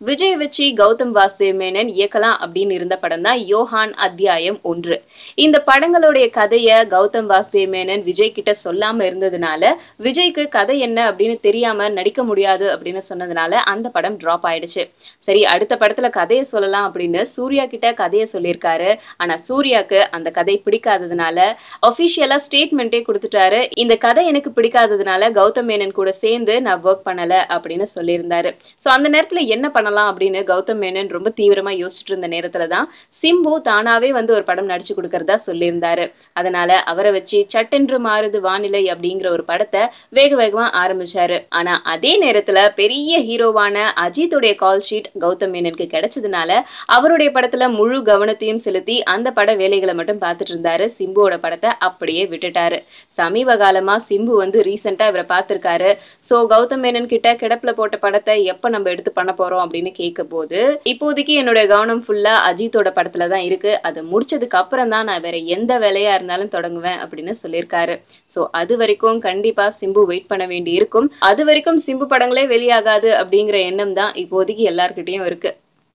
விஜய் வச்சு கௌதம் வாசுதேவ் மேனன் இயக்கலாம் அப்படின்னு இருந்த படம் தான் யோஹான் அத்தியாயம் 1. இந்த படங்களுடைய கதைய கௌதம் வாசுதேவ் மேனன் விஜய் கிட்ட சொல்லாம இருந்ததுனால விஜய்க்கு கதை என்ன அப்படின்னு தெரியாம நடிக்க முடியாது அப்படின்னு சொன்னதுனால அந்த படம் டிராப் ஆயிடுச்சு. சரி, அடுத்த படத்துல கதையை சொல்லலாம் அப்படின்னு சூர்யா கிட்ட கதையை சொல்லியிருக்காரு. ஆனா சூர்யாக்கு அந்த கதை பிடிக்காததுனால அபிஷியலா ஸ்டேட்மெண்ட்டே கொடுத்துட்டாரு. இந்த கதை எனக்கு பிடிக்காததுனால கௌதம் மேனன் கூட சேர்ந்து நான் ஒர்க் பண்ணல அப்படின்னு சொல்லியிருந்தாரு. சோ அந்த நேரத்துல என்ன பண்ணலாம் அப்படின்னு கௌதம் மேனன் ரொம்ப தீவிரமா யோசிச்சுட்டு இருந்த நேரத்துல தான் சிம்பு தானாவே வந்து ஒரு படம் நடிச்சு கொடுக்கறதா சொல்லியிருந்தாரு. அதனால அவரை வச்சு சட்டென்று மாறுது வானிலை அப்படிங்கிற ஒரு படத்தை வேக வேகமா ஆரம்பிச்சாரு. ஆனா அதே நேரத்துல பெரிய ஹீரோவான அஜித்துடைய கால் ஷீட் கௌதம் மேனனுக்கு கிடைச்சதுனால அவருடைய படத்துல முழு கவனத்தையும் செலுத்தி அந்த பட வேலைகளை மட்டும் பார்த்துட்டு இருந்தாரு. சிம்புவோட படத்தை அப்படியே விட்டுட்டாரு. சமீப காலமா சிம்பு வந்து ரீசெண்டா இவரை பார்த்திருக்காரு. சோ கௌதம் மேனன் கிட்ட கிடப்புல போட்ட படத்தை எப்ப நம்ம எடுத்து பண்ண போறோம் அப்படின்னு கேட்க போது, இப்போதைக்கு என்னோட கவனம் ஃபுல்லா அஜித்தோட படத்துல தான் இருக்கு. அதை முடிச்சதுக்கு அப்புறம் தான் நான் வேற எந்த வேலையா இருந்தாலும் தொடங்குவேன் அப்படின்னு சொல்லியிருக்காரு. சோ அது வரைக்கும் கண்டிப்பா சிம்பு வெயிட் பண்ண வேண்டி இருக்கும். அது வரைக்கும் சிம்பு படங்களே வெளியாகாது அப்படிங்கிற எண்ணம் தான் இப்போதைக்கு எல்லார்கிட்டயும் இருக்கு.